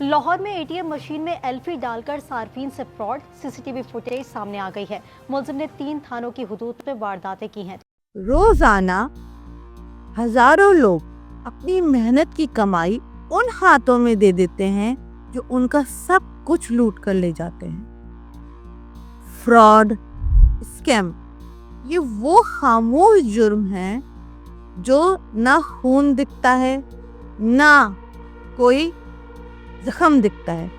लाहौर में ATM machine में एल्फी डालकर सार्फिन से फ्रॉड, सीसीटीवी फुटेज सामने आ गई है। मुलजिम ने 3 थानों की हुदूद में वारदातें की हैं। रोजाना हजारों लोग अपनी मेहनत की कमाई उन हाथों में दे देते हैं जो उनका सब कुछ लूट कर ले जाते हैं। फ्रॉड, स्कैम, ये वो खामोश जुर्म है जो ना खून दिखता है, ना कोई जख्म दिखता है,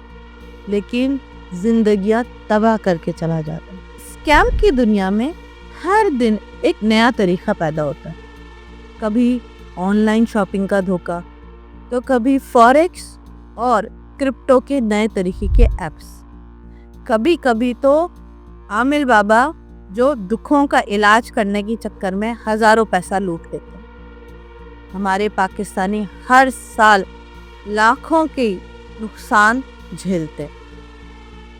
लेकिन जिंदगियां तबाह करके चला जाता है। स्कैम की दुनिया में हर दिन एक नया तरीका पैदा होता है। कभी ऑनलाइन शॉपिंग का धोखा, तो कभी फॉरेक्स और क्रिप्टो के नए तरीके के एप्स, कभी कभी तो आमिल बाबा जो दुखों का इलाज करने के चक्कर में हजारों पैसा लूट लेते हैं। हमारे पाकिस्तानी हर साल लाखों के नुकसान झेलते हैं,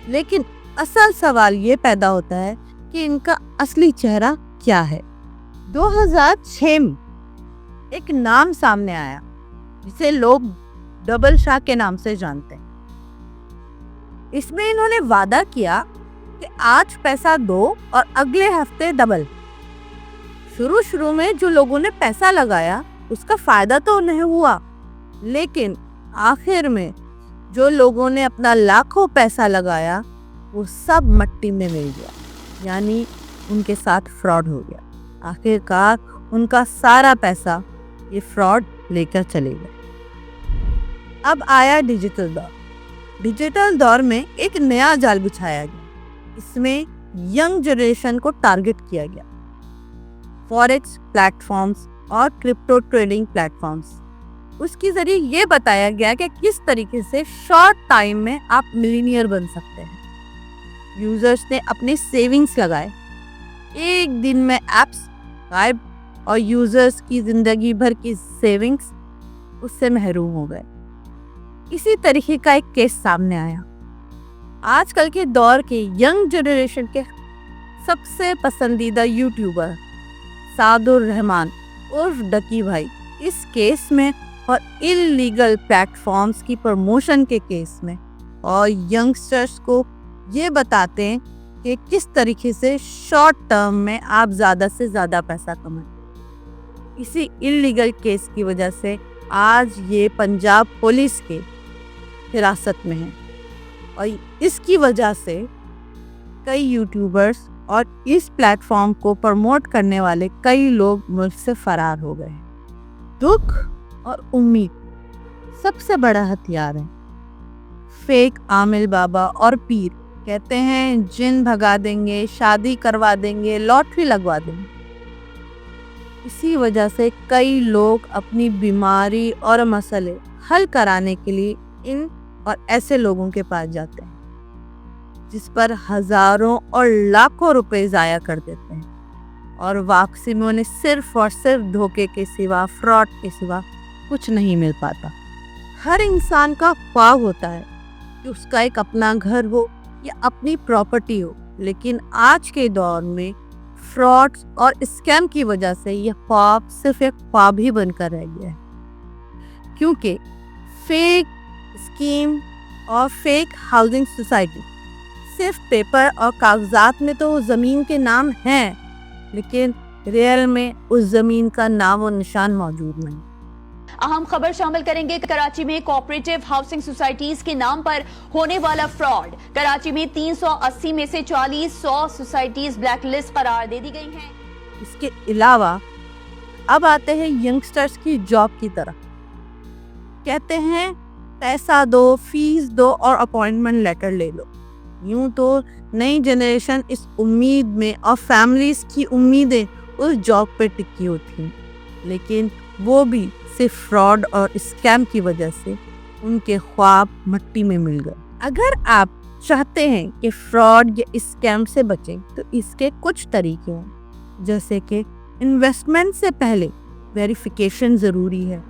लेकिन असल सवाल ये पैदा होता है कि इनका असली चेहरा क्या है। 2006 में एक नाम सामने आया जिसे लोग डबल शाह के नाम से जानते हैं। इसमें इन्होंने वादा किया कि आज पैसा दो और अगले हफ्ते डबल। शुरू में जो लोगों ने पैसा लगाया उसका फायदा तो नहीं हुआ, लेकिन आखिर में जो लोगों ने अपना लाखों पैसा लगाया वो सब मट्टी में मिल गया, यानी उनके साथ फ्रॉड हो गया। आखिरकार उनका सारा पैसा ये फ्रॉड लेकर चले गए। अब आया डिजिटल दौर। डिजिटल दौर में एक नया जाल बिछाया गया। इसमें यंग जनरेशन को टारगेट किया गया। फॉरेक्स प्लेटफॉर्म्स और क्रिप्टो ट्रेडिंग प्लेटफॉर्म्स, उसके जरिए ये बताया गया कि किस तरीके से शॉर्ट टाइम में आप मिलीनियर बन सकते हैं। यूजर्स ने अपने सेविंग्स लगाए, एक दिन में एप्स गायब और यूजर्स की जिंदगी भर की सेविंग्स उससे महरूम हो गए। इसी तरीके का एक केस सामने आया। आजकल के दौर के यंग जनरेशन के सबसे पसंदीदा यूट्यूबर सादुर रहमान उर्फ डकी भाई इस केस में और इलीगल प्लेटफॉर्म्स की प्रमोशन के केस में और यंगस्टर्स को ये बताते हैं कि किस तरीके से शॉर्ट टर्म में आप ज़्यादा से ज़्यादा पैसा कमाएं। इसी इलीगल केस की वजह से आज ये पंजाब पुलिस के हिरासत में है और इसकी वजह से कई यूट्यूबर्स और इस प्लेटफॉर्म को प्रमोट करने वाले कई लोग मुल्क से फरार हो गए। दुख और उम्मीद सबसे बड़ा हथियार है। फेक आमिल बाबा और पीर कहते हैं जिन भगा देंगे, शादी करवा देंगे, लॉटरी लगवा देंगे। इसी वजह से कई लोग अपनी बीमारी और मसले हल कराने के लिए इन और ऐसे लोगों के पास जाते हैं, जिस पर हजारों और लाखों रुपए जाया कर देते हैं और वापसी में उन्हें सिर्फ और सिर्फ धोखे के सिवा, फ्रॉड के सिवा कुछ नहीं मिल पाता। हर इंसान का ख्वाब होता है कि उसका एक अपना घर हो या अपनी प्रॉपर्टी हो, लेकिन आज के दौर में फ्रॉड और स्कैम की वजह से यह ख्वाब सिर्फ एक ख्वाब ही बनकर रह गया है, क्योंकि फेक स्कीम और फेक हाउसिंग सोसाइटी सिर्फ पेपर और कागजात में तो ज़मीन के नाम हैं, लेकिन रियल में उस ज़मीन का नाम और निशान मौजूद नहीं। अहम खबर शामिल करेंगे कराची में कोऑपरेटिव हाउसिंग सोसाइटीज के नाम पर होने वाला फ्रॉड। कराची में 380 में से 100 सोसाइटीज ब्लैक लिस्ट करार दे दी गई हैं। इसके अलावा अब आते हैं यंगस्टर्स की जॉब की तरफ। कहते हैं पैसा दो, फीस दो और अपॉइंटमेंट लेटर ले लो। यूं तो नई जनरेशन इस उम्मीद में और फैमिलीज की उम्मीदें उस जॉब पे टिकी होती हैं, लेकिन वो भी सिर्फ फ्रॉड और स्कैम की वजह से उनके ख्वाब मिट्टी में मिल गए। अगर आप चाहते हैं कि फ्रॉड या स्कैम से बचें तो इसके कुछ तरीके हैं, जैसे कि इन्वेस्टमेंट से पहले वेरिफिकेशन ज़रूरी है,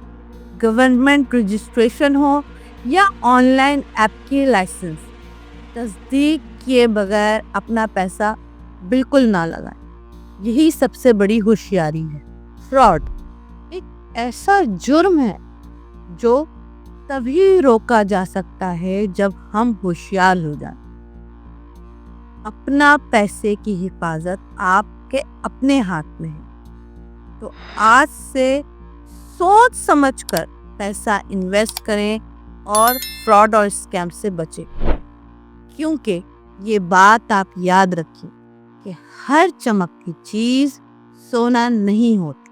गवर्नमेंट रजिस्ट्रेशन हो या ऑनलाइन ऐप की लाइसेंस, तस्दीक किए बगैर अपना पैसा बिल्कुल ना लगाएं। यही सबसे बड़ी होशियारी है। फ्रॉड एक ऐसा जुर्म है जो तभी रोका जा सकता है जब हम होशियार हो जाएं। अपना पैसे की हिफाजत आपके अपने हाथ में है। तो आज से सोच समझकर पैसा इन्वेस्ट करें और फ्रॉड और स्कैम से बचें। क्योंकि ये बात आप याद रखिए कि हर चमकती चीज सोना नहीं होती।